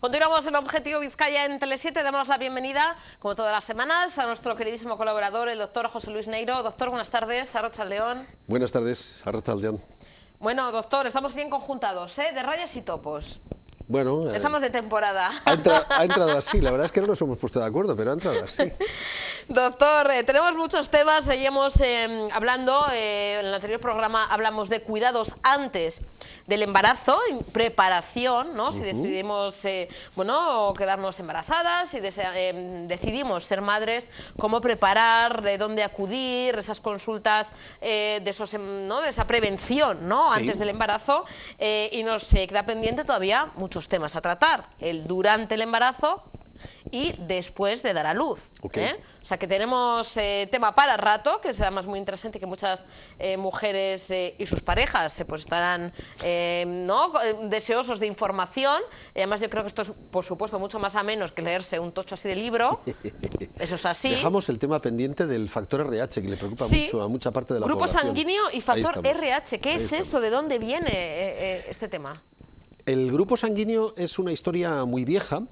Continuamos en Objetivo Vizcaya en Tele7. Damos la bienvenida, como todas las semanas, a nuestro queridísimo colaborador, el doctor José Luis Neiro. Doctor, buenas tardes. Arratsaldeon. Buenas tardes, Arratsaldeon. Bueno, doctor, estamos bien conjuntados, ¿eh? De rayas y topos. Bueno, estamos de temporada. Ha entrado así, la verdad es que no nos hemos puesto de acuerdo, pero ha entrado así. Doctor, tenemos muchos temas, seguimos hablando, en el anterior programa hablamos de cuidados antes del embarazo, preparación, ¿no? Si decidimos, bueno, quedarnos embarazadas, si decidimos ser madres, cómo preparar, de dónde acudir, esas consultas, de esa prevención, ¿no? Sí. Antes del embarazo, y nos queda pendiente todavía muchos temas a tratar, el durante el embarazo y después de dar a luz. Okay. O sea que tenemos tema para rato, que será además muy interesante, que muchas mujeres y sus parejas pues estarán deseosos de información. Además yo creo que esto es, por supuesto, mucho más ameno que leerse un tocho así de libro. Eso es así. Dejamos el tema pendiente del factor RH, que le preocupa mucho a mucha parte de la Grupo población. sanguíneo y factor RH. ¿Qué es eso? ¿De dónde viene este tema? El grupo sanguíneo es una historia muy vieja,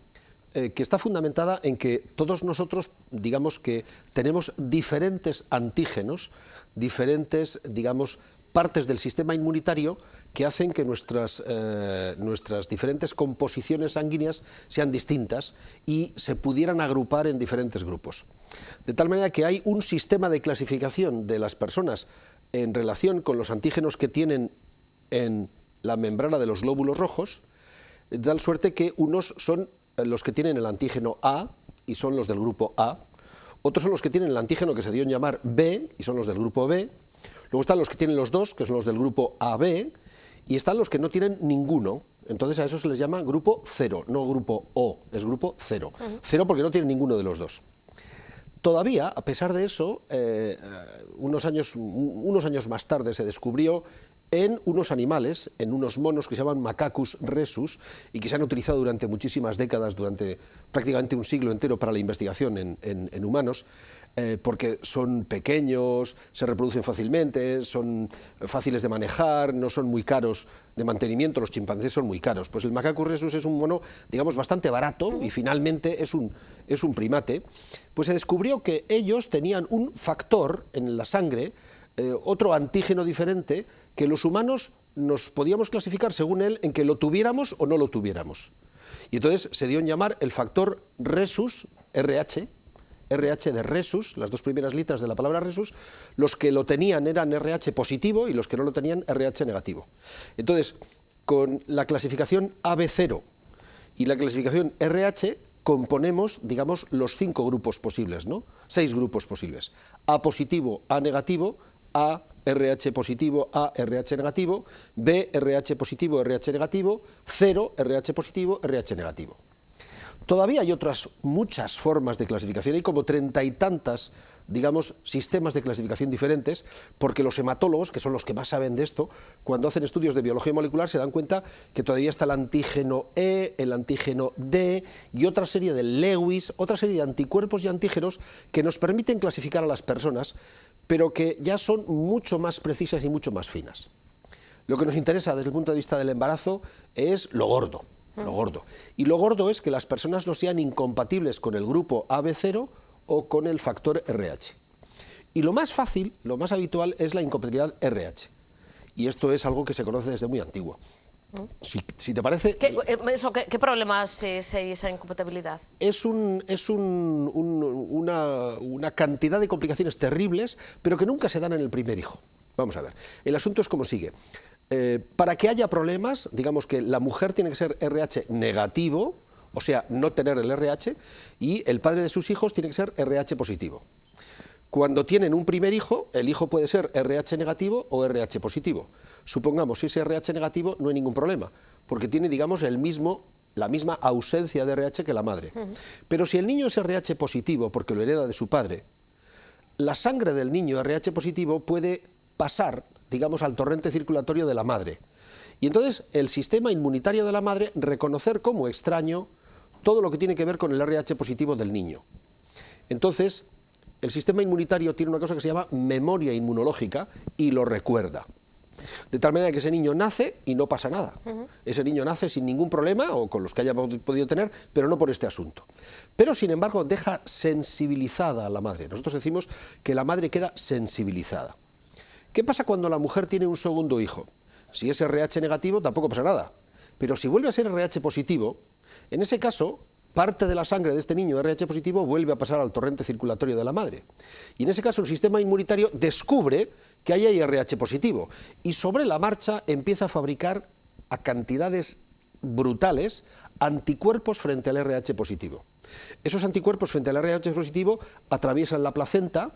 que está fundamentada en que todos nosotros, digamos que tenemos diferentes antígenos, diferentes, digamos, partes del sistema inmunitario que hacen que nuestras diferentes composiciones sanguíneas sean distintas y se pudieran agrupar en diferentes grupos. De tal manera que hay un sistema de clasificación de las personas en relación con los antígenos que tienen en la membrana de los glóbulos rojos, de tal suerte que unos son los que tienen el antígeno A y son los del grupo A, otros son los que tienen el antígeno que se dio en llamar B y son los del grupo B, luego están los que tienen los dos, que son los del grupo AB, y están los que no tienen ninguno. Entonces a eso se les llama grupo 0, no grupo O, es grupo 0. Cero porque no tienen ninguno de los dos. Todavía, a pesar de eso, unos años más tarde se descubrió en unos animales, en unos monos que se llaman Macacus rhesus y que se han utilizado durante muchísimas décadas, durante prácticamente un siglo entero para la investigación en humanos, porque son pequeños, se reproducen fácilmente, son fáciles de manejar, no son muy caros de mantenimiento, los chimpancés son muy caros. Pues el Macacus rhesus es un mono, digamos, bastante barato y finalmente es un primate. Pues se descubrió que ellos tenían un factor en la sangre, otro antígeno diferente, que los humanos nos podíamos clasificar según él en que lo tuviéramos o no lo tuviéramos. Y entonces se dio en llamar el factor rhesus, RH de rhesus, las dos primeras letras de la palabra rhesus, los que lo tenían eran RH positivo y los que no lo tenían RH negativo. Entonces, con la clasificación AB0 y la clasificación RH componemos, digamos, los 5 grupos posibles, ¿no? 6 grupos posibles. A positivo, A negativo, A RH positivo, A RH negativo, B RH positivo, RH negativo, 0 RH positivo, RH negativo. Todavía hay otras muchas formas de clasificación, hay como 30 y tantas, digamos, sistemas de clasificación diferentes, porque los hematólogos, que son los que más saben de esto, cuando hacen estudios de biología molecular se dan cuenta que todavía está el antígeno E, el antígeno D y otra serie de Lewis, otra serie de anticuerpos y antígenos que nos permiten clasificar a las personas, pero que ya son mucho más precisas y mucho más finas. Lo que nos interesa desde el punto de vista del embarazo es lo gordo. Y lo gordo es que las personas no sean incompatibles con el grupo AB0 o con el factor RH. Y lo más fácil, lo más habitual es la incompatibilidad RH. Y esto es algo que se conoce desde muy antiguo. Si te parece... ¿Qué problemas es esa incompatibilidad? Es una cantidad de complicaciones terribles, pero que nunca se dan en el primer hijo. Vamos a ver. El asunto es como sigue. Para que haya problemas, digamos que la mujer tiene que ser RH negativo, o sea, no tener el RH, y el padre de sus hijos tiene que ser RH positivo. Cuando tienen un primer hijo, el hijo puede ser RH negativo o RH positivo. Supongamos, si es RH negativo, no hay ningún problema, porque tiene, digamos, la misma ausencia de RH que la madre. Pero si el niño es RH positivo, porque lo hereda de su padre, la sangre del niño RH positivo puede pasar, digamos, al torrente circulatorio de la madre. Y entonces el sistema inmunitario de la madre reconocer como extraño todo lo que tiene que ver con el RH positivo del niño. Entonces, el sistema inmunitario tiene una cosa que se llama memoria inmunológica y lo recuerda. De tal manera que ese niño nace y no pasa nada. Ese niño nace sin ningún problema, o con los que haya podido tener, pero no por este asunto. Pero, sin embargo, deja sensibilizada a la madre. Nosotros decimos que la madre queda sensibilizada. ¿Qué pasa cuando la mujer tiene un segundo hijo? Si es RH negativo, tampoco pasa nada. Pero si vuelve a ser RH positivo, en ese caso, parte de la sangre de este niño RH positivo vuelve a pasar al torrente circulatorio de la madre. Y en ese caso, el sistema inmunitario descubre que ahí hay RH positivo y sobre la marcha empieza a fabricar a cantidades brutales anticuerpos frente al RH positivo. Esos anticuerpos frente al RH positivo atraviesan la placenta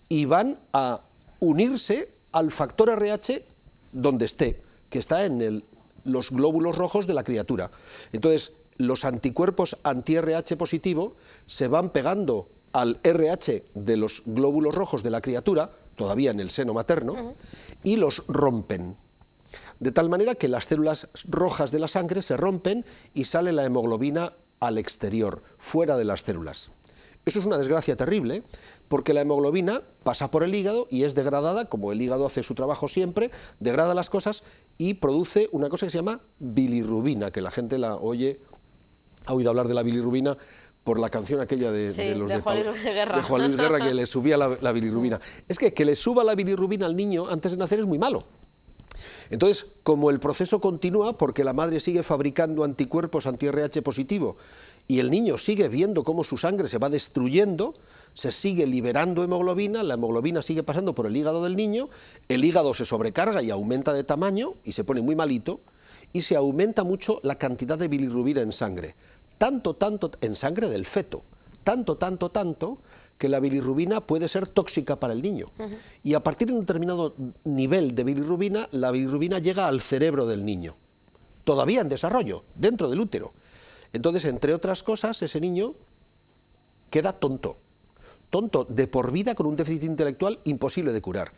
y van a unirse al factor RH donde esté, que está en los glóbulos rojos de la criatura. Entonces, los anticuerpos anti-RH positivo se van pegando al RH de los glóbulos rojos de la criatura, todavía en el seno materno, y los rompen. De tal manera que las células rojas de la sangre se rompen y sale la hemoglobina al exterior, fuera de las células. Eso es una desgracia terrible, porque la hemoglobina pasa por el hígado y es degradada, como el hígado hace su trabajo siempre, degrada las cosas y produce una cosa que se llama bilirrubina, que la gente ha oído hablar de la bilirrubina por la canción aquella de Juan Luis Guerra. De Juan Luis Guerra, que le subía la bilirrubina. Es que le suba la bilirrubina al niño antes de nacer es muy malo. Entonces, como el proceso continúa, porque la madre sigue fabricando anticuerpos anti-RH positivo y el niño sigue viendo cómo su sangre se va destruyendo, se sigue liberando hemoglobina, la hemoglobina sigue pasando por el hígado del niño, el hígado se sobrecarga y aumenta de tamaño y se pone muy malito, y se aumenta mucho la cantidad de bilirrubina en sangre. Tanto en sangre del feto, tanto, que la bilirrubina puede ser tóxica para el niño. Y a partir de un determinado nivel de bilirrubina, la bilirrubina llega al cerebro del niño, todavía en desarrollo, dentro del útero. Entonces, entre otras cosas, ese niño queda tonto de por vida, con un déficit intelectual imposible de curar.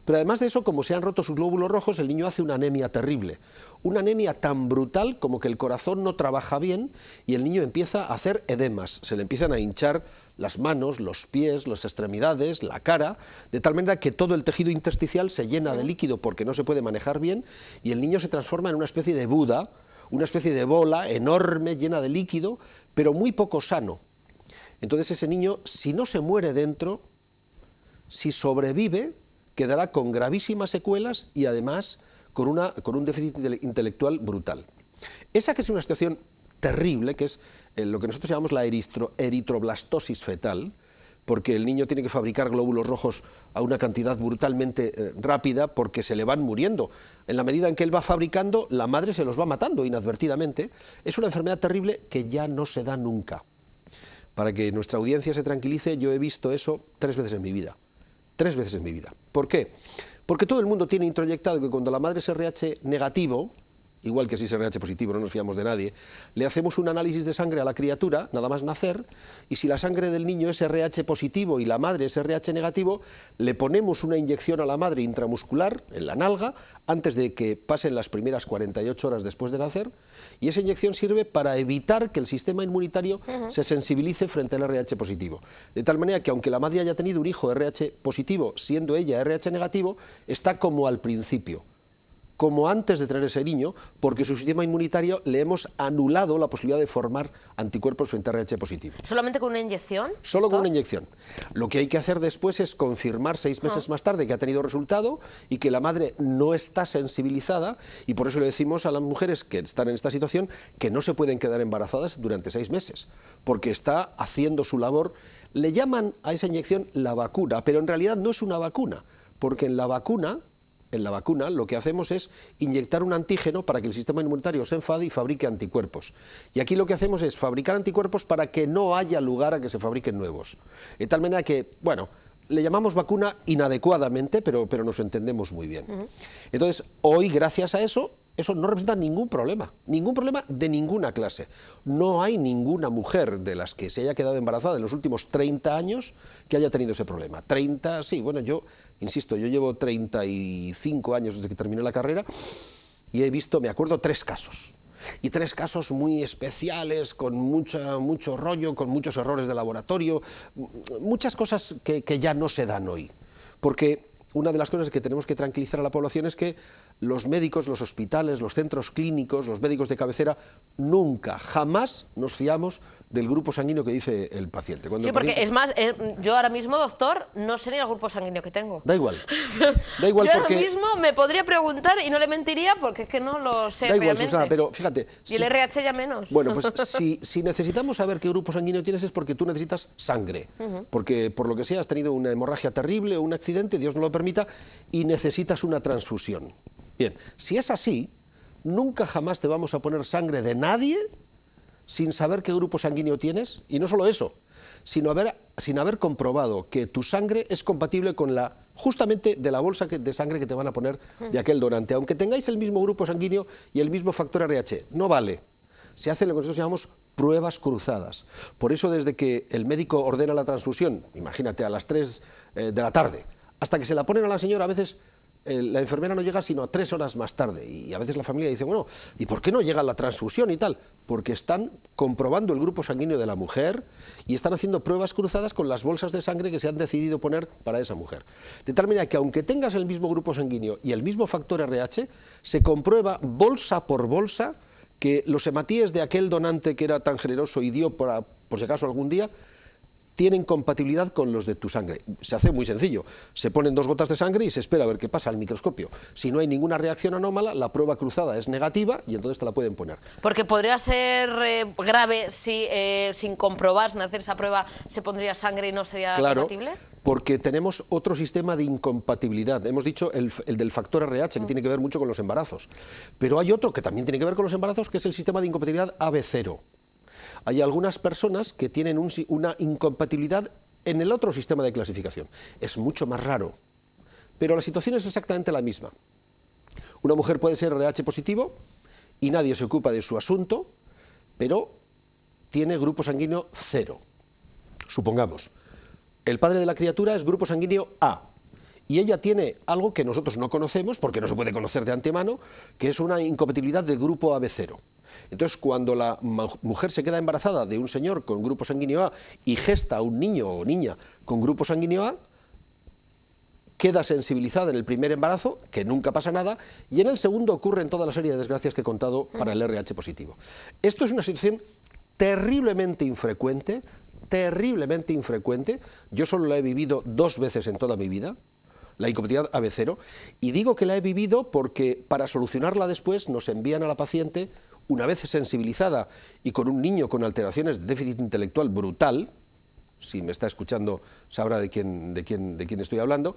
Pero además de eso, como se han roto sus glóbulos rojos, el niño hace una anemia terrible. Una anemia tan brutal como que el corazón no trabaja bien y el niño empieza a hacer edemas. Se le empiezan a hinchar las manos, los pies, las extremidades, la cara, de tal manera que todo el tejido intersticial se llena de líquido porque no se puede manejar bien y el niño se transforma en una especie de Buda, una especie de bola enorme, llena de líquido, pero muy poco sano. Entonces ese niño, si no se muere dentro, si sobrevive, quedará con gravísimas secuelas y además con un déficit intelectual brutal. Esa que es una situación terrible, que es lo que nosotros llamamos la eritroblastosis fetal, porque el niño tiene que fabricar glóbulos rojos a una cantidad brutalmente rápida porque se le van muriendo. En la medida en que él va fabricando, la madre se los va matando inadvertidamente. Es una enfermedad terrible que ya no se da nunca. Para que nuestra audiencia se tranquilice, yo he visto eso 3 veces en mi vida. 3 veces en mi vida. ¿Por qué? Porque todo el mundo tiene introyectado que cuando la madre es RH negativo, igual que si es RH positivo, no nos fiamos de nadie, le hacemos un análisis de sangre a la criatura, nada más nacer, y si la sangre del niño es RH positivo y la madre es RH negativo, le ponemos una inyección a la madre intramuscular, en la nalga, antes de que pasen las primeras 48 horas después de nacer, y esa inyección sirve para evitar que el sistema inmunitario se sensibilice frente al RH positivo. De tal manera que aunque la madre haya tenido un hijo RH positivo, siendo ella RH negativo, está como al principio, como antes de tener ese niño, porque su sistema inmunitario le hemos anulado la posibilidad de formar anticuerpos frente a RH positivo. ¿Solamente con una inyección? Solo con una inyección. Lo que hay que hacer después es confirmar 6 meses más tarde que ha tenido resultado y que la madre no está sensibilizada, y por eso le decimos a las mujeres que están en esta situación que no se pueden quedar embarazadas durante 6 meses, porque está haciendo su labor. Le llaman a esa inyección la vacuna, pero en realidad no es una vacuna, porque en la vacuna lo que hacemos es inyectar un antígeno para que el sistema inmunitario se enfade y fabrique anticuerpos. Y aquí lo que hacemos es fabricar anticuerpos para que no haya lugar a que se fabriquen nuevos. De tal manera que, bueno, le llamamos vacuna inadecuadamente, pero nos entendemos muy bien. Entonces, hoy, gracias a eso no representa ningún problema de ninguna clase. No hay ninguna mujer de las que se haya quedado embarazada en los últimos 30 años que haya tenido ese problema. 30, sí, bueno, yo llevo 35 años desde que terminé la carrera y he visto, me acuerdo, 3 casos. Y 3 casos muy especiales, con mucho rollo, con muchos errores de laboratorio, muchas cosas que ya no se dan hoy. Porque una de las cosas que tenemos que tranquilizar a la población es que los médicos, los hospitales, los centros clínicos, los médicos de cabecera, nunca, jamás nos fiamos del grupo sanguíneo que dice el paciente. Cuando Sí, el porque paciente... es más, yo ahora mismo, doctor, no sé ni el grupo sanguíneo que tengo. Da igual. Da igual yo porque... ahora mismo me podría preguntar y no le mentiría porque es que no lo sé Da igual, realmente. Susana, pero fíjate... Y el RH ya menos. Bueno, pues si necesitamos saber qué grupo sanguíneo tienes es porque tú necesitas sangre, porque por lo que sea has tenido una hemorragia terrible o un accidente, Dios no lo permita, y necesitas una transfusión. Bien, si es así, nunca jamás te vamos a poner sangre de nadie sin saber qué grupo sanguíneo tienes, y no solo eso, sin haber comprobado que tu sangre es compatible con justamente de la bolsa de sangre que te van a poner de aquel donante, aunque tengáis el mismo grupo sanguíneo y el mismo factor RH, no vale. Se hacen lo que nosotros llamamos pruebas cruzadas. Por eso, desde que el médico ordena la transfusión, imagínate, a las 3 de la tarde, hasta que se la ponen a la señora, a veces la enfermera no llega sino a 3 horas más tarde. Y a veces la familia dice, bueno, ¿y por qué no llega la transfusión y tal? Porque están comprobando el grupo sanguíneo de la mujer y están haciendo pruebas cruzadas con las bolsas de sangre que se han decidido poner para esa mujer. De tal manera que aunque tengas el mismo grupo sanguíneo y el mismo factor RH, se comprueba bolsa por bolsa que los hematíes de aquel donante que era tan generoso y dio por si acaso algún día, tienen compatibilidad con los de tu sangre. Se hace muy sencillo, se ponen 2 gotas de sangre y se espera a ver qué pasa al microscopio. Si no hay ninguna reacción anómala, la prueba cruzada es negativa y entonces te la pueden poner. Porque podría ser grave si sin comprobar, sin hacer esa prueba, se pondría sangre y no sería compatible. Porque tenemos otro sistema de incompatibilidad. Hemos dicho el del factor RH, que tiene que ver mucho con los embarazos. Pero hay otro que también tiene que ver con los embarazos, que es el sistema de incompatibilidad AB0. Hay algunas personas que tienen una incompatibilidad en el otro sistema de clasificación. Es mucho más raro, pero la situación es exactamente la misma. Una mujer puede ser RH positivo y nadie se ocupa de su asunto, pero tiene grupo sanguíneo 0. Supongamos, el padre de la criatura es grupo sanguíneo A, y ella tiene algo que nosotros no conocemos, porque no se puede conocer de antemano, que es una incompatibilidad del grupo AB0. Entonces, cuando la mujer se queda embarazada de un señor con grupo sanguíneo A y gesta a un niño o niña con grupo sanguíneo A, queda sensibilizada en el primer embarazo, que nunca pasa nada, y en el segundo ocurren toda la serie de desgracias que he contado para el RH positivo. Esto es una situación terriblemente infrecuente, yo solo la he vivido 2 veces en toda mi vida, la incompatibilidad AB0, y digo que la he vivido porque para solucionarla después nos envían a la paciente, una vez sensibilizada y con un niño con alteraciones de déficit intelectual brutal, si me está escuchando sabrá de quién estoy hablando,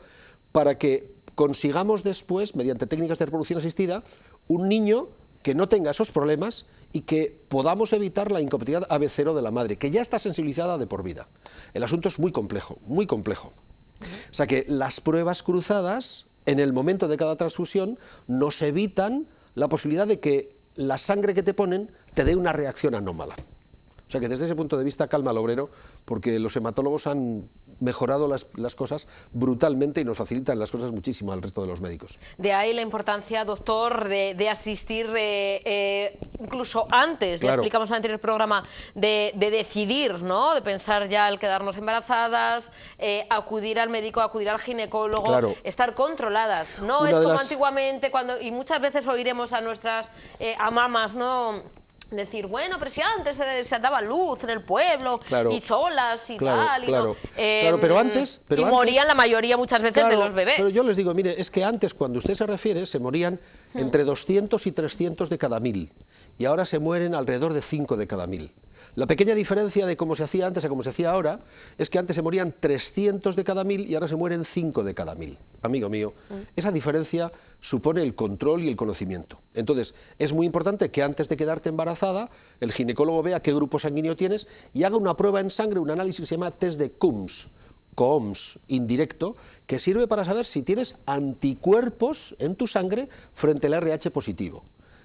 para que consigamos después, mediante técnicas de reproducción asistida, un niño que no tenga esos problemas y que podamos evitar la incompatibilidad AB0 de la madre, que ya está sensibilizada de por vida. El asunto es muy complejo, muy complejo. O sea que las pruebas cruzadas, en el momento de cada transfusión, nos evitan la posibilidad de que la sangre que te ponen te dé una reacción anómala. O sea que desde ese punto de vista calma al obrero, porque los hematólogos han mejorado las cosas brutalmente y nos facilitan las cosas muchísimo al resto de los médicos. De ahí la importancia, doctor, de asistir incluso antes, ya explicamos en el anterior programa, de decidir, ¿no? De pensar ya el quedarnos embarazadas, acudir al médico, acudir al ginecólogo, estar controladas. No es como antiguamente, y muchas veces oiremos a nuestras amamas, ¿no?, decir, bueno, pero si antes se daba luz en el pueblo y solas y tal. Pero antes morían la mayoría muchas veces de los bebés. Pero yo les digo, mire, es que antes, cuando usted se refiere, se morían entre 200 y 300 de cada 1000. Y ahora se mueren alrededor de 5 de cada 1000. La pequeña diferencia de cómo se hacía antes a cómo se hacía ahora es que antes se morían 300 de cada 1000 y ahora se mueren 5 de cada 1000. Amigo mío, esa diferencia supone el control y el conocimiento. Entonces, es muy importante que antes de quedarte embarazada, el ginecólogo vea qué grupo sanguíneo tienes y haga una prueba en sangre, un análisis que se llama test de COMS indirecto, que sirve para saber si tienes anticuerpos en tu sangre frente al RH positivo.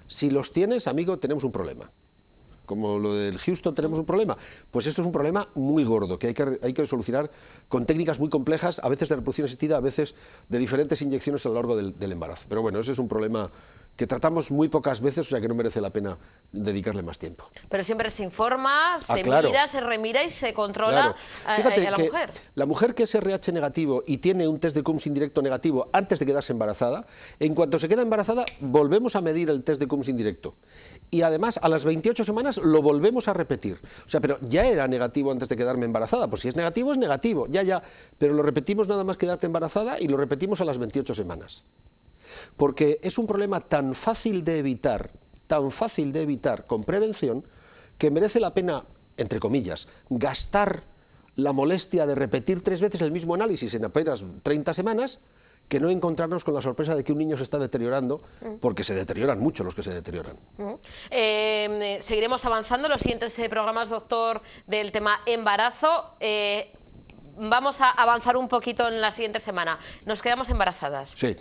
Si los tienes, amigo, tenemos un problema. Como lo del Houston tenemos un problema, pues esto es un problema muy gordo, que hay que solucionar con técnicas muy complejas, a veces de reproducción asistida, a veces de diferentes inyecciones a lo largo del embarazo. Pero bueno, ese es un problema que tratamos muy pocas veces, o sea que no merece la pena dedicarle más tiempo. Pero siempre se informa, se claro. mira, se remira y se controla Fíjate a la que mujer. la mujer que es RH negativo y tiene un test de Coombs indirecto negativo antes de quedarse embarazada, en cuanto se queda embarazada volvemos a medir el test de Coombs indirecto. Y además a las 28 semanas lo volvemos a repetir. O sea, pero ya era negativo antes de quedarme embarazada. Pues si es negativo, ya. Pero lo repetimos nada más quedarte embarazada y lo repetimos a las 28 semanas. Porque es un problema tan fácil de evitar con prevención, que merece la pena, entre comillas, gastar la molestia de repetir 3 veces el mismo análisis en apenas 30 semanas, que no encontrarnos con la sorpresa de que un niño se está deteriorando, porque se deterioran mucho los que se deterioran. Seguiremos avanzando en los siguientes programas, doctor, del tema embarazo. Vamos a avanzar un poquito en la siguiente semana. Nos quedamos embarazadas. Sí.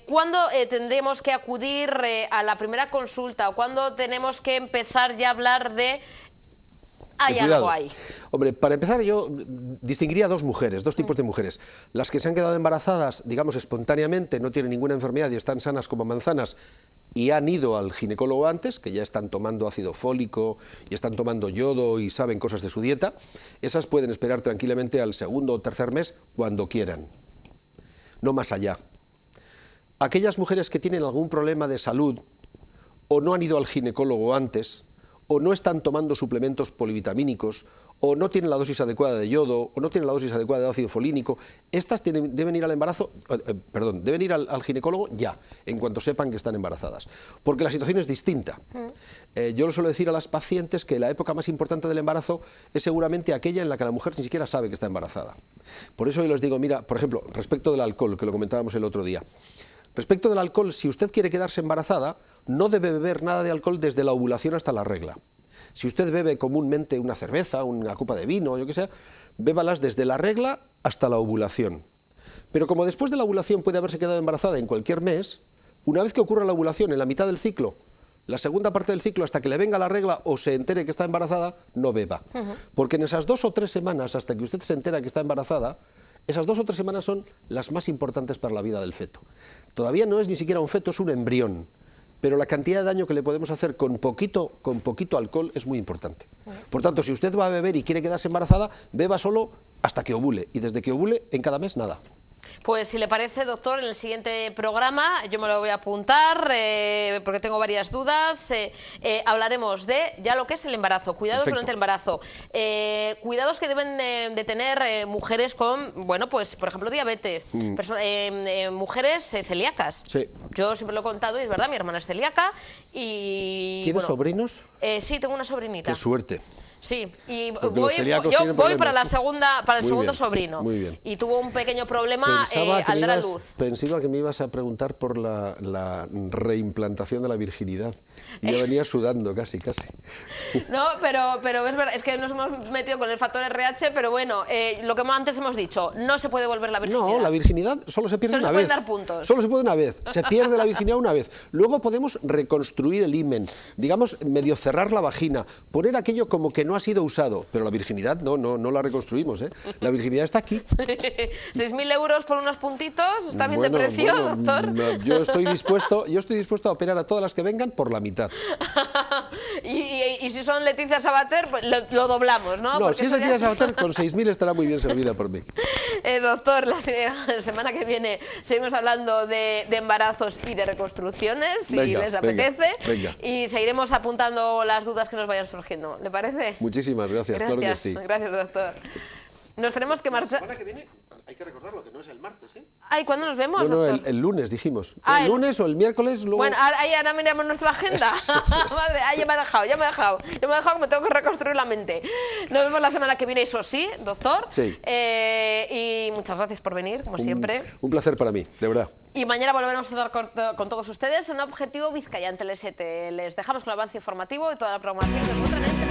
¿Cuándo tendremos que acudir a la primera consulta o cuándo tenemos que empezar ya a hablar de hay algo ahí? Hombre, para empezar yo distinguiría dos tipos de mujeres. Las que se han quedado embarazadas, digamos, espontáneamente, no tienen ninguna enfermedad y están sanas como manzanas, y han ido al ginecólogo antes, que ya están tomando ácido fólico y están tomando yodo y saben cosas de su dieta. Esas pueden esperar tranquilamente al segundo o tercer mes cuando quieran, no más allá. Aquellas mujeres que tienen algún problema de salud o no han ido al ginecólogo antes, o no están tomando suplementos polivitamínicos, o no tienen la dosis adecuada de yodo, o no tienen la dosis adecuada de ácido folínico, estas deben ir al embarazo, deben ir al ginecólogo ya, en cuanto sepan que están embarazadas, porque la situación es distinta. Yo lo suelo decir a las pacientes que la época más importante del embarazo es seguramente aquella en la que la mujer ni siquiera sabe que está embarazada. Por eso yo les digo, mira, por ejemplo, respecto del alcohol, que lo comentábamos el otro día. Respecto del alcohol, si usted quiere quedarse embarazada, no debe beber nada de alcohol desde la ovulación hasta la regla. Si usted bebe comúnmente una cerveza, una copa de vino, yo qué sé, bébalas desde la regla hasta la ovulación. Pero como después de la ovulación puede haberse quedado embarazada en cualquier mes, una vez que ocurra la ovulación en la mitad del ciclo, la segunda parte del ciclo, hasta que le venga la regla o se entere que está embarazada, no beba. Porque en esas 2 o 3 semanas, hasta que usted se entera que está embarazada, esas 2 o 3 semanas son las más importantes para la vida del feto. Todavía no es ni siquiera un feto, es un embrión. Pero la cantidad de daño que le podemos hacer con poquito alcohol es muy importante. Por tanto, si usted va a beber y quiere quedarse embarazada, beba solo hasta que ovule. Y desde que ovule, en cada mes, nada. Pues si le parece, doctor, en el siguiente programa, yo me lo voy a apuntar porque tengo varias dudas, hablaremos de ya lo que es el embarazo, cuidados durante el embarazo, cuidados que deben de tener mujeres con, bueno, pues por ejemplo diabetes, mujeres celíacas. Sí. Yo siempre lo he contado y es verdad, mi hermana es celíaca y... ¿Tienes sobrinos? Sí, tengo una sobrinita. Qué suerte. Sí, y Porque yo voy para el segundo sobrino. Muy bien. Y tuvo un pequeño problema al dar a luz. Pensaba que me ibas a preguntar por la reimplantación de la virginidad. Y ya venía sudando casi. No, pero es verdad, es que nos hemos metido con el factor RH, pero bueno, lo que antes hemos dicho, no se puede volver la virginidad. No, la virginidad solo se pierde una vez. Solo se pueden dar puntos. Solo se puede una vez. Se pierde la virginidad una vez. Luego podemos reconstruir el himen, digamos, medio cerrar la vagina, poner aquello como que no ha sido usado, pero la virginidad no la reconstruimos, ¿eh? La virginidad está aquí. 6.000 euros por unos puntitos, ¿está bien de precio, doctor? Yo estoy dispuesto a operar a todas las que vengan por la mitad. y si son Leticia Sabater, pues lo doblamos, ¿no? No, si es Leticia Sabater, con 6.000 estará muy bien servida por mí. Doctor, la semana que viene seguimos hablando de embarazos y de reconstrucciones, si les apetece. Venga. Y seguiremos apuntando las dudas que nos vayan surgiendo. ¿Le parece? Muchísimas gracias, claro que sí. Gracias, doctor. Nos tenemos que marchar. La semana que viene hay que recordarlo, que no es el martes, ¿eh? Ay, ¿cuándo nos vemos, No, doctor? el lunes dijimos. El lunes o el miércoles, luego... Bueno, ahora miramos nuestra agenda. Madre, ya me ha dejado que me tengo que reconstruir la mente. Nos vemos la semana que viene, eso sí, doctor. Sí. Y muchas gracias por venir, como siempre. Un placer para mí, de verdad. Y mañana volveremos a estar con todos ustedes en Objetivo Vizcaya en Tele7. Les dejamos con el avance informativo y toda la programación que encuentran en